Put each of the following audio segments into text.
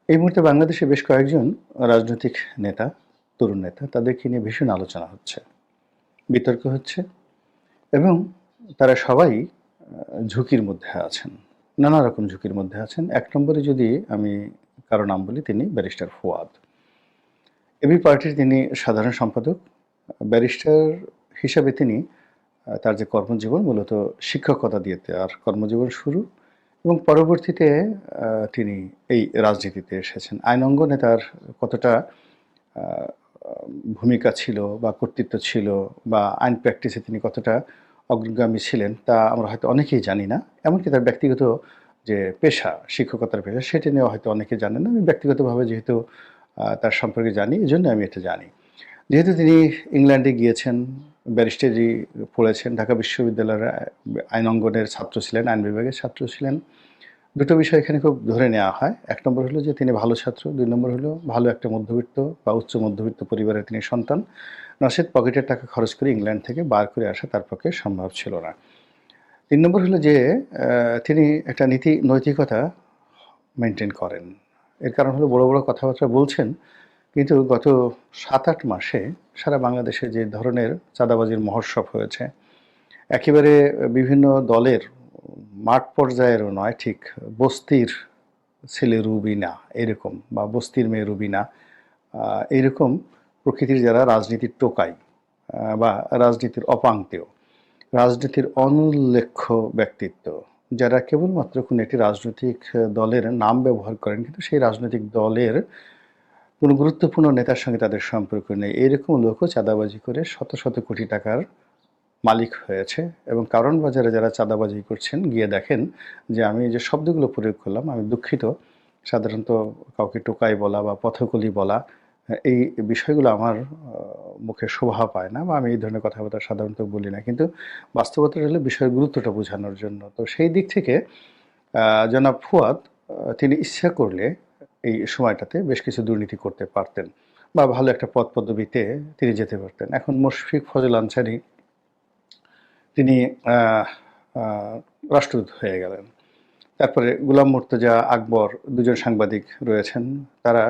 এই মুহূর্তে বাংলাদেশে বেশ কয়েকজন রাজনৈতিক নেতা, তরুণ নেতা তাদেরকে নিয়ে ভীষণ আলোচনা হচ্ছে, বিতর্ক হচ্ছে এবং তারা সবাই ঝুঁকির মধ্যে আছেন। নানা রকম ঝুঁকির মধ্যে আছেন। ১ নম্বরে যদি আমি কারো নাম বলি তিনি ব্যারিস্টার ফুয়াদ। এবি পার্টির তিনি সাধারণ সম্পাদক। ব্যারিস্টার হিসাবে তিনি তার যে কর্মজীবন মূলত শিক্ষকতা দিয়ে তার কর্মজীবন শুরু এবং পরবর্তীতে তিনি এই রাজনীতিতে এসেছেন। আইন অঙ্গনে তার কতটা আ ভূমিকা ছিল বা কর্তৃত্ব ছিল বা আইন প্র্যাকটিসে তিনি কতটা অগ্রগামী ছিলেন তা আমরা হয়তো অনেকেই জানি না। এমনকি তার ব্যক্তিগত যে পেশা, শিক্ষকতার পেশা সেটা নিয়েও হয়তো অনেকে জানেন না। আমি ব্যক্তিগতভাবে যেহেতু তার সম্পর্কে জানি এজন্য আমি এটা জানি। যেহেতু তিনি ইংল্যান্ডে গিয়েছেন, ব্যারিস্টারি পড়েছেন, ঢাকা বিশ্ববিদ্যালয়ের আইন অঙ্গনের ছাত্র ছিলেন, আইন বিভাগের ছাত্র ছিলেন। দুটো বিষয় এখানে খুব ধরে নেওয়া হয়। ১ নম্বর হলো যে তিনি ভালো ছাত্র, ২ নম্বর হলো ভালো একটা মধ্যবিত্ত বা উচ্চ মধ্যবিত্ত পরিবারের তিনি সন্তান। নচেৎ পকেটের টাকা খরচ করে ইংল্যান্ড থেকে বার করে আসা তার পক্ষে সম্ভব ছিল না। ৩ নম্বর হলো যে তিনি একটা নীতি নৈতিকতা মেইনটেইন করেন। এর কারণ হলো বড়, বড় কথাবার্তা বলছেন কিন্তু গত ৭-৮ মাসে সারা বাংলাদেশে যে ধরনের চাঁদাবাজির মহোৎসব হয়েছে, একেবারে বিভিন্ন দলের মাঠ পর্যায়েরও নয়, ঠিক বস্তির ছেলে রুবিনা এরকম বা বস্তির মেয়ে রুবিনা এইরকম প্রকৃতির যারা রাজনীতির টোকাই বা রাজনীতির অপাংতেয়, রাজনীতির অনুল্লেখ্য ব্যক্তিত্ব, যারা কেবলমাত্র কোনো একটি রাজনৈতিক দলের নাম ব্যবহার করেন কিন্তু সেই রাজনৈতিক দলের কোনো গুরুত্বপূর্ণ নেতার সঙ্গে তাদের সম্পর্ক নেই। এরকম লোকও চাঁদাবাজি করে শত, শত কোটি টাকার মালিক হয়েছে এবং কারণ বাজারে যারা চাঁদাবাজি করছেন গিয়ে দেখেন যে আমি যে শব্দগুলো প্রয়োগ করলাম আমি দুঃখিত। সাধারণত কাউকে টোকাই বলা বা পথকলি বলা এই বিষয়গুলো আমার মুখে শোভা পায় না বা আমি এই ধরনের কথাবার্তা সাধারণত বলি না। কিন্তু বাস্তবতাটা হলো বিষয়ের গুরুত্বটা বোঝানোর জন্য। তো সেই দিক থেকে জনাব ফুয়াদ তিনি ইচ্ছা করলে এই সময়টাতে বেশ কিছু দুর্নীতি করতে পারতেন বা ভালো একটা পদ-পদবীতে তিনি যেতে পারতেন। এখন মুশফিক ফজল আনসারী তিনি আহ, আহ, রাষ্ট্রদূত হয়ে গেলেন। তারপরে গোলাম মুর্তজা আকবর দুজন সাংবাদিক রয়েছেন, তারা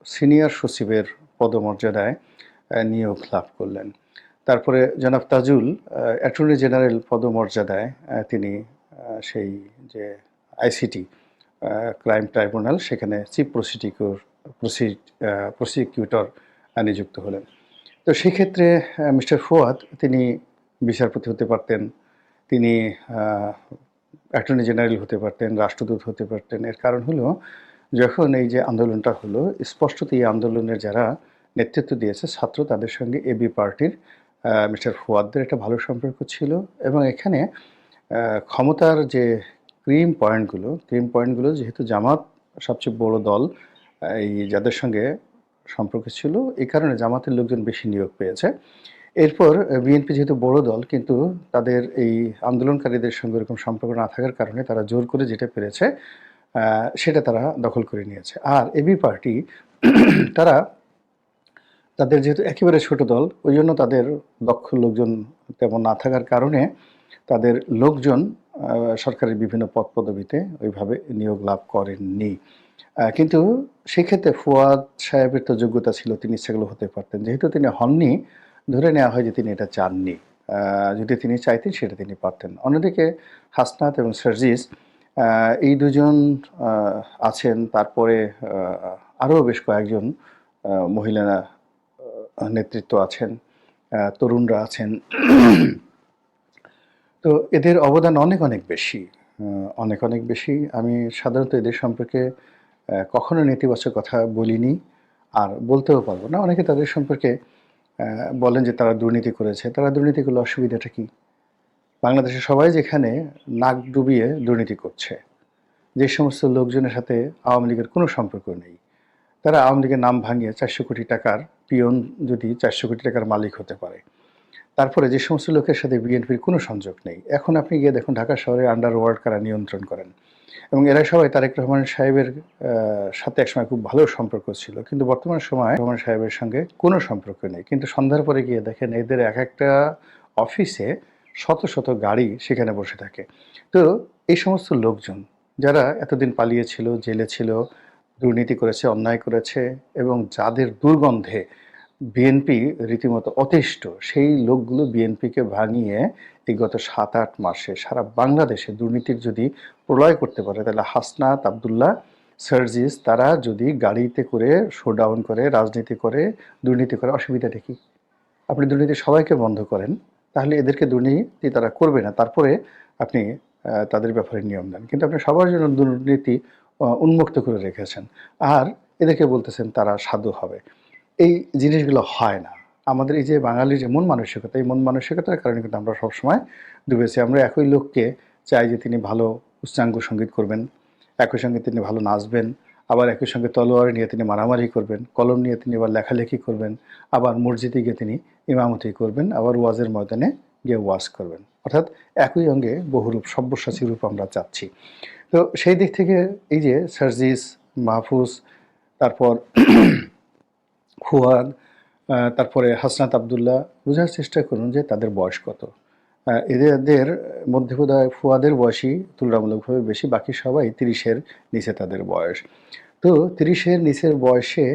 সিনিয়র সচিবের পদমর্যাদায় নিয়োগ লাভ করলেন। তারপরে জনাব তাজুল অ্যাটর্নি জেনারেল পদমর্যাদায় তিনি সেই যে আইসিটি ক্রাইম ট্রাইব্যুনাল সেখানে চিফ প্রসিকিউটর নিযুক্ত হলেন। তো সেক্ষেত্রে মিস্টার ফুয়াদ তিনি বিচারপতি হতে পারতেন, তিনি অ্যাটর্নি জেনারেল হতে পারতেন, রাষ্ট্রদূত হতে পারতেন। এর কারণ হলো যখন এই যে আন্দোলনটা হলো স্পষ্টত এই আন্দোলনের যারা নেতৃত্ব দিয়েছে ছাত্র তাদের সঙ্গে এবি পার্টির মিস্টার ফুয়াদের একটা ভালো সম্পর্ক ছিল এবং এখানে ক্ষমতার যে ক্রিম পয়েন্টগুলো যেহেতু জামাত সবচেয়ে বড় দল, এই যাদের সঙ্গে সম্পর্ক ছিল এই কারণে জামাতের লোকজন বেশি নিয়োগ পেয়েছে। এরপর বিএনপি যেহেতু বড় দল কিন্তু তাদের এই আন্দোলনকারীদের সঙ্গে এরকম সম্পর্ক না থাকার কারণে তারা জোর করে যেটা পেরেছে সেটা তারা দখল করে নিয়েছে। আর এবি পার্টি তারা তাদের যেহেতু একেবারে ছোট দল ওই জন্য তাদের দক্ষ লোকজন তেমন না থাকার কারণে তাদের লোকজন সরকারের বিভিন্ন পদপদবীতে ওইভাবে নিয়োগ লাভ করেননি। কিন্তু সেক্ষেত্রে ফুয়াদ সাহেবের তো যোগ্যতা ছিল, তিনি সেগুলো হতে পারতেন। যেহেতু তিনি হননি, ধরে নেওয়া হয় যে তিনি এটা চাননি। যদি তিনি চাইতেন সেটা তিনি পারতেন। অন্যদিকে হাসনাত এবং সার্জিস এই দুজন আছেন। তারপরে আরও বেশ কয়েকজন মহিলা নেতৃত্ব আছেন, তরুণরা আছেন। তো এদের অবদান অনেক, অনেক বেশি। অনেক, অনেক বেশি। আমি সাধারণত এদের সম্পর্কে কখনো নেতিবাচক কথা বলিনি আর বলতেও পারবো না। অনেকে তাদের সম্পর্কে বলেন যে তারা দুর্নীতি করেছে। তারা দুর্নীতি করলে অসুবিধাটা কি? বাংলাদেশের সবাই যেখানে নাক ডুবিয়ে দুর্নীতি করছে, যে সমস্ত লোকজনের সাথে আওয়ামী লীগের কোনো সম্পর্ক নেই, তারা আওয়ামী লীগের নাম ভাঙিয়ে ৪০০ কোটি টাকার পিয়ন যদি ৪০০ কোটি টাকার মালিক হতে পারে, তারপরে যে সমস্ত লোকের সাথে বিএনপির কোনো সংযোগ নেই, এখন আপনি গিয়ে দেখুন ঢাকা শহরে আন্ডারওয়ার্ল্ড কারা নিয়ন্ত্রণ করেন এবং এরা সবাই তারেক রহমান সাহেবের সাথে একসময় খুব ভালো সম্পর্ক ছিল কিন্তু বর্তমান সময় রহমান সাহেবের সঙ্গে কোনো সম্পর্ক নেই। কিন্তু সন্ধ্যার পরে গিয়ে দেখেন এদের এক একটা অফিসে শত শত গাড়ি সেখানে বসে থাকে। তো এই সমস্ত লোকজন যারা এতদিন পালিয়েছিল, জেলে ছিল, দুর্নীতি করেছে, অন্যায় করেছে এবং যাদের দুর্গন্ধে বিএনপি রীতিমতো অতিষ্ঠ, সেই লোকগুলো বিএনপিকে ভাঙিয়ে এই গত ৭-৮ মাসে সারা বাংলাদেশে দুর্নীতির যদি প্রলয় করতে পারে, তাহলে হাসনাত আব্দুল্লাহ, সার্জিস তারা যদি গাড়িতে করে শোডাউন করে, রাজনীতি করে, দুর্নীতি করে, অসুবিধাটা কি? আপনি দুর্নীতি সবাইকে বন্ধ করেন, তাহলে এদেরকে দুর্নীতি তারা করবে না। তারপরে আপনি তাদের ব্যাপারে নিয়ম দেন। কিন্তু আপনি সবার জন্য দুর্নীতি উন্মুক্ত করে রেখেছেন। আর এদেরকে বলতেছেন তারা সাধু হবে। এই জিনিসগুলো হয় না। আমাদের এই যে বাঙালির যে মন মানসিকতা, এই মন মানসিকতার কারণে কিন্তু আমরা সবসময় ডুবেছি। আমরা একই লোককে চাই যে তিনি ভালো উচ্চাঙ্গ সঙ্গীত করবেন, একই সঙ্গে তিনি ভালো নাচবেন, আবার একই সঙ্গে তলোয়ার নিয়ে তিনি মারামারি করবেন, কলম নিয়ে তিনি আবার লেখালেখি করবেন, আবার মসজিদে গিয়ে তিনি ইমামতি করবেন, আবার ওয়াজের ময়দানে গিয়ে ওয়াজ করবেন। অর্থাৎ একই অঙ্গে বহুরূপ, সব্যসাচী রূপ আমরা চাচ্ছি। তো সেই দিক থেকে এই যে সার্জিস, মাহফুজ, তারপর ফুয়াদ, তারপরে হাসনাত আব্দুল্লাহ, বোঝার চেষ্টা করুন যে তাদের বয়স কত। এদের মধ্যে বোধহয় ফুয়াদের বয়সই তুলনামূলকভাবে বেশি, বাকি সবাই ৩০-এর নিচে তাদের বয়স। তো ৩০-এর নিচের বয়সে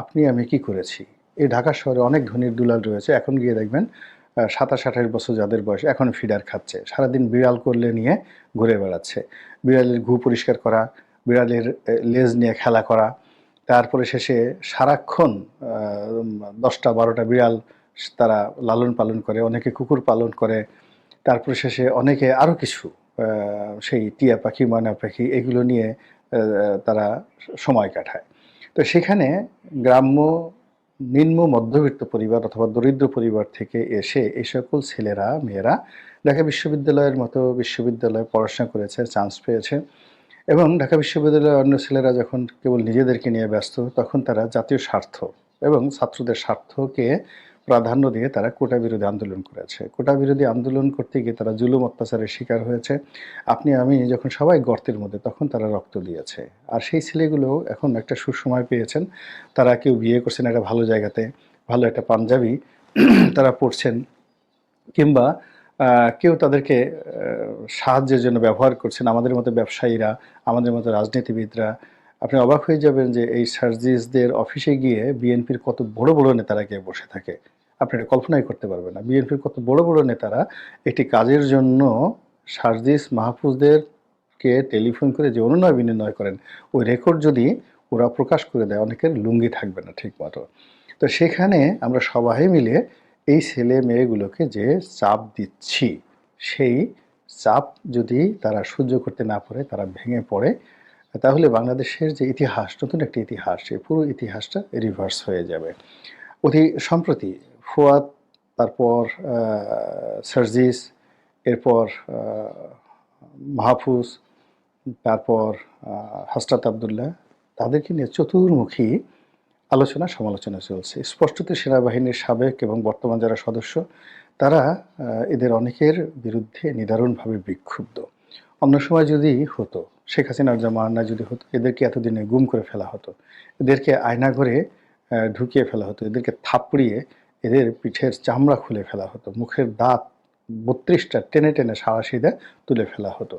আপনি আমি কি করেছি? এই ঢাকা শহরে অনেক ধনীর দুলাল রয়েছে, এখন গিয়ে দেখবেন ২৭-২৮ বছর যাদের বয়স এখন ফিডার খাচ্ছে, সারাদিন বিড়াল করলে নিয়ে ঘুরে বেড়াচ্ছে, বিড়ালের গু পরিষ্কার করা, বিড়ালের লেজ নিয়ে খেলা করা, তারপরে শেষে সারাক্ষণ ১০টা-১২টা বিড়াল তারা লালন পালন করে, অনেকে কুকুর পালন করে, তারপরে শেষে অনেকে আরও কিছু সেই টিয়া পাখি, ময়না পাখি এগুলো নিয়ে তারা সময় কাটায়। তো সেখানে গ্রাম্য নিম্ন মধ্যবিত্ত পরিবার অথবা দরিদ্র পরিবার থেকে এসে এই সকল ছেলেরা মেয়েরা ঢাকা বিশ্ববিদ্যালয়ের মতো বিশ্ববিদ্যালয়ে পড়াশোনা করেছে, চান্স পেয়েছে এবং ঢাকা বিশ্ববিদ্যালয়ের অন্য ছেলেরা যখন কেবল নিজেদেরকে নিয়ে ব্যস্ত, তখন তারা জাতীয় স্বার্থ এবং ছাত্রদের স্বার্থকে প্রাধান্য দিয়ে তারা কোটা বিরোধী আন্দোলন করেছে। কোটা বিরোধী আন্দোলন করতে গিয়ে তারা জুলুম অত্যাচারের শিকার হয়েছে। আপনি আমি যখন সবাই গর্তের মধ্যে, তখন তারা রক্ত দিয়েছে। আর সেই ছেলেগুলো এখন একটা সুসময় পেয়েছেন। তারা কেউ বিয়ে করছেন একটা ভালো জায়গাতে, ভালো একটা পাঞ্জাবি তারা পড়ছেন, কিংবা কেউ তাদেরকে সাহায্যের জন্য ব্যবহার করছেন। আমাদের মতো ব্যবসায়ীরা, আমাদের মতো রাজনীতিবিদরা, আপনি অবাক হয়ে যাবেন যে এই সার্জিসদের অফিসে গিয়ে বিএনপির কত বড় বড় নেতারা গিয়ে বসে থাকে। আপনি এটা কল্পনাই করতে পারবেন না। বিএনপির কত বড় বড় নেতারা একটি কাজের জন্য সার্জিস মাহফুজদেরকে টেলিফোন করে যে অনুনয় বিনিময় করেন, ওই রেকর্ড যদি ওরা প্রকাশ করে দেয়, অনেকের লুঙ্গি থাকবে না ঠিক মতো। তো সেখানে আমরা সবাই মিলে এই ছেলে মেয়েগুলোকে যে চাপ দিচ্ছি, সেই চাপ যদি তারা সহ্য করতে না পারে, তারা ভেঙে পড়ে, তাহলে বাংলাদেশের যে ইতিহাস, নতুন একটি ইতিহাস, এই পুরো ইতিহাসটা রিভার্স হয়ে যাবে। অতি সম্প্রতি ফুয়াদ, তারপর সার্জিস, এরপর মাহফুজ, তারপর হাসনাত আব্দুল্লাহ, তাদেরকে নিয়ে চতুর্মুখী আলোচনা সমালোচনা চলছে। স্পষ্টত সেনাবাহিনীর সাবেক এবং বর্তমান যারা সদস্য, তারা এদের অনেকের বিরুদ্ধে নিদারুণভাবে বিক্ষুব্ধ। অন্য সময় যদি হতো, শেখ হাসিনার জামানায় যদি হতো, এদেরকে এতদিনে গুম করে ফেলা হতো, এদেরকে আয়নাঘরে ঢুকিয়ে ফেলা হতো, এদেরকে থাপড়িয়ে এদের পিঠের চামড়া খুলে ফেলা হতো, মুখের দাঁত ৩২টা টেনে টেনে সাঁড়াশিদে তুলে ফেলা হতো।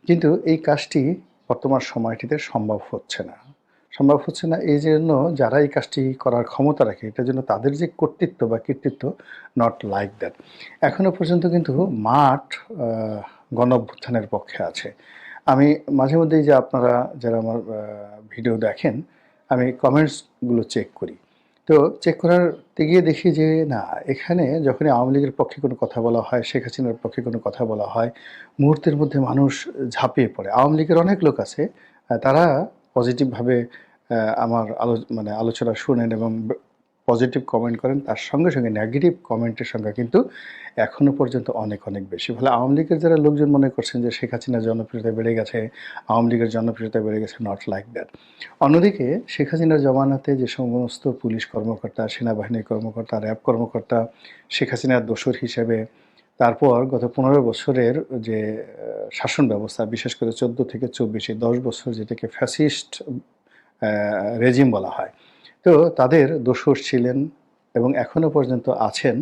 কিন্তু এই কাজটি বর্তমান সময়টিতে সম্ভব হচ্ছে না। সম্ভব হচ্ছে না এই জন্য যারা এই কাজটি করার ক্ষমতা রাখে, এটার জন্য তাদের যে কর্তৃত্ব বা কৃতিত্ব, নট লাইক দ্যাট। এখনও পর্যন্ত কিন্তু মাঠ গণ অভ্যুত্থানের পক্ষে আছে। আমি মাঝে মধ্যেই যে আপনারা যারা আমার ভিডিও দেখেন, আমি কমেন্টসগুলো চেক করি। তো চেক করাতে গিয়ে দেখি যে না, এখানে যখনই আওয়ামী লীগের পক্ষে কোনো কথা বলা হয়, শেখ হাসিনার পক্ষে কোনো কথা বলা হয়, মুহূর্তের মধ্যে মানুষ ঝাঁপিয়ে পড়ে। আওয়ামী লীগের অনেক লোক আছে, তারা পজিটিভভাবে আমার আলোচনা শুনেন এবং পজিটিভ কমেন্ট করেন, তার সঙ্গে সঙ্গে নেগেটিভ কমেন্টের সংখ্যা কিন্তু এখনও পর্যন্ত অনেক অনেক বেশি। ফলে আওয়ামী লীগের যারা লোকজন মনে করছেন যে শেখ হাসিনার জনপ্রিয়তা বেড়ে গেছে, আওয়ামী লীগের জনপ্রিয়তা বেড়ে গেছে, নট লাইক দ্যাট। অন্যদিকে শেখ হাসিনার জমানাতে যে সমস্ত পুলিশ কর্মকর্তা, সেনাবাহিনীর কর্মকর্তা, র্যাব কর্মকর্তা শেখ হাসিনার দোসর হিসেবে, তারপর গত ১৫ বছরের যে শাসন ব্যবস্থা, বিশেষ করে ১৪ থেকে ২৪, ১০ বছর যেটাকে ফ্যাসিস্ট রেজিম বলা হয়, তো তাদের দোসর ছিলেন এবং এখনও পর্যন্ত আছেন।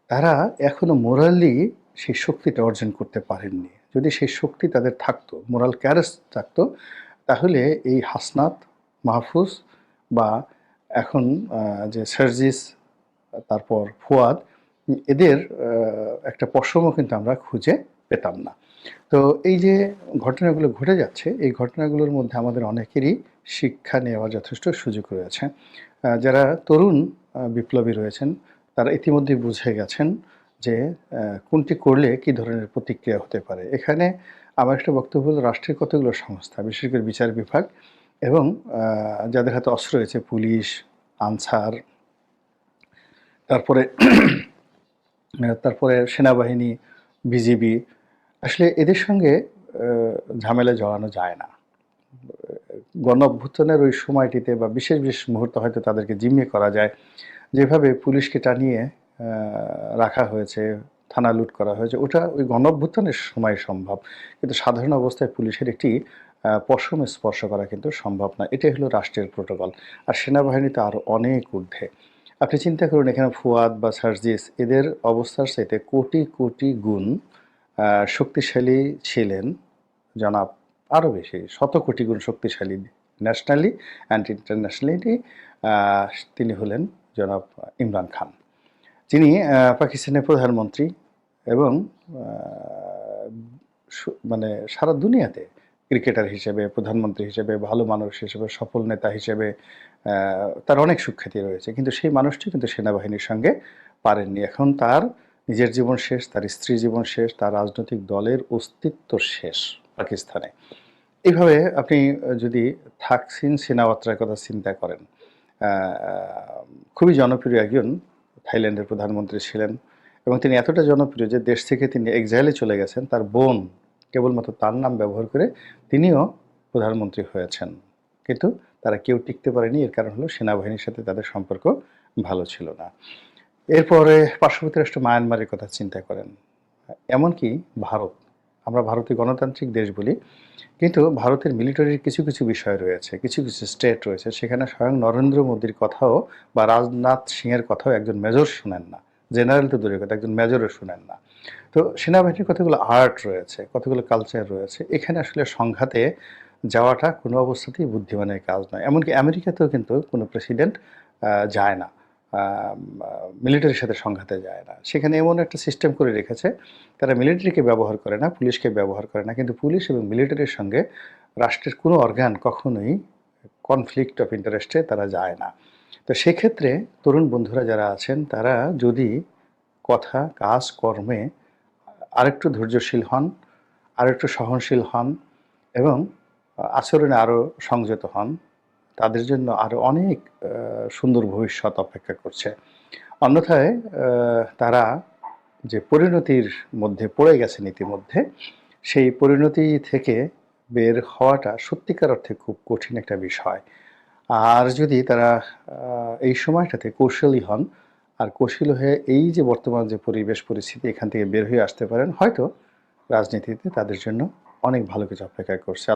তারা এখনও মোরালি সেই শক্তিটা অর্জন করতে পারেননি। যদি সেই শক্তি তাদের থাকতো, মোরাল ক্যারেজ থাকতো, তাহলে এই হাসনাত মাহফুজ বা এখন যে সার্জিস, তারপর ফুয়াদ, এদের একটা পশমও কিন্তু আমরা খুঁজে পেতাম না। তো এই যে ঘটনাগুলো ঘটে যাচ্ছে, এই ঘটনাগুলোর মধ্যে আমাদের অনেকেরই শিক্ষা নেওয়ার যথেষ্ট সুযোগ রয়েছে। যারা তরুণ বিপ্লবী রয়েছেন, তারা ইতিমধ্যেই বুঝে গেছেন যে কোনটি করলে কী ধরনের প্রতিক্রিয়া হতে পারে। এখানে আমার একটা বক্তব্য হলো, রাষ্ট্রের কতগুলো সংস্থা, বিশেষ করে বিচার বিভাগ এবং যাদের হাতে অস্ত্র রয়েছে, পুলিশ, আনসার, তারপরে তারপরে সেনাবাহিনী, বিজিবি, আসলে এদের সঙ্গে ঝামেলায় জড়ানো যায় না। গণ অভ্যুত্থানের ওই সময়টিতে বা বিশেষ বিশেষ মুহূর্তে হয়তো তাদেরকে জিম্মি করা যায়। যেভাবে পুলিশকে টানিয়ে রাখা হয়েছে, থানা লুট করা হয়েছে, ওটা ওই গণ অভ্যুত্থানের সময় সম্ভব। কিন্তু সাধারণ অবস্থায় পুলিশের একটি পশম স্পর্শ করা কিন্তু সম্ভব না। এটাই হলো রাষ্ট্রের প্রোটোকল। আর সেনাবাহিনী তো আরও অনেক ঊর্ধ্বে। আপনি চিন্তা করুন, এখানে ফুয়াদ বা সার্জিস, এদের অবস্থার চাইতে কোটি কোটি গুণ শক্তিশালী ছিলেন জনাব, আরও বেশি, শত কোটি গুণ শক্তিশালী ন্যাশনালি অ্যান্ড ইন্টারন্যাশনালি তিনি হলেন জনাব ইমরান খান, যিনি পাকিস্তানের প্রধানমন্ত্রী এবং মানে সারা দুনিয়াতে ক্রিকেটার হিসেবে, প্রধানমন্ত্রী হিসেবে, ভালো মানুষ হিসেবে, সফল নেতা হিসেবে তার অনেক সুখ্যাতি রয়েছে। কিন্তু সেই মানুষটি কিন্তু সেনাবাহিনীর সঙ্গে পারেননি। এখন তার নিজের জীবন শেষ, তার স্ত্রীর জীবন শেষ, তার রাজনৈতিক দলের অস্তিত্ব শেষ পাকিস্তানে। এইভাবে আপনি যদি থাকসিন সিনাওয়াত্রার কথা চিন্তা করেন, খুবই জনপ্রিয় একজন থাইল্যান্ডের প্রধানমন্ত্রী ছিলেন এবং তিনি এতটা জনপ্রিয় যে দেশ থেকে তিনি এক্সাইলে চলে গেছেন। তার বোন কেবলমাত্র তার নাম ব্যবহার করে তিনিও প্রধানমন্ত্রী হয়েছেন। কিন্তু তারা কেউ টিকতে পারেনি। এর কারণ হলো সেনাবাহিনীর সাথে তাদের সম্পর্ক ভালো ছিল না। এরপরে পার্শ্ববর্তী রাষ্ট্র মায়ানমারের কথা চিন্তা করেন। এমনকি ভারত, আমরা ভারতীয় গণতান্ত্রিক দেশ বলি, কিন্তু ভারতের মিলিটারির কিছু কিছু বিষয় রয়েছে, কিছু কিছু স্টেট রয়েছে, সেখানে স্বয়ং নরেন্দ্র মোদীর কথাও বা রাজনাথ সিংয়ের কথাও একজন মেজর শুনেন না। জেনারেল তো দূরের কথা, একজন মেজরও শুনেন না। তো সেনাবাহিনীর কতগুলো আর্ট রয়েছে, কতগুলো কালচার রয়েছে, এখানে আসলে সংঘাতে যাওয়াটা কোনো অবস্থাতেই বুদ্ধিমানের কাজ নয়। এমনকি আমেরিকাতেও কিন্তু কোনো প্রেসিডেন্ট যায় না, মিলিটারির সাথে সংঘাতে যায় না। সেখানে এমন একটা সিস্টেম করে রেখেছে, তারা মিলিটারিকে ব্যবহার করে না, পুলিশকে ব্যবহার করে না, কিন্তু পুলিশ এবং মিলিটারির সঙ্গে রাষ্ট্রের কোনো অর্গান কখনোই কনফ্লিক্ট অফ ইন্টারেস্টে তারা যায় না। তো সেক্ষেত্রে তরুণ বন্ধুরা যারা আছেন, তারা যদি কথা, কাজ, কর্মে আরেকটু ধৈর্যশীল হন, আরেকটু সহনশীল হন এবং আচরণে আরও সংযত হন, তাদের জন্য আরও অনেক সুন্দর ভবিষ্যৎ অপেক্ষা করছে। অন্যথায় তারা যে পরিণতির মধ্যে পড়ে গেছেন ইতিমধ্যে, সেই পরিণতি থেকে বের হওয়াটা সত্যিকার অর্থে খুব কঠিন একটা বিষয়। আর যদি তারা এই সময়টাতে কৌশলী হন, আর কৌশলী হয়ে এই যে বর্তমান যে পরিবেশ পরিস্থিতি, এখান থেকে বের হয়ে আসতে পারেন, হয়তো রাজনীতিতে তাদের জন্য অনেক ভালো কিছু অপেক্ষা করছে।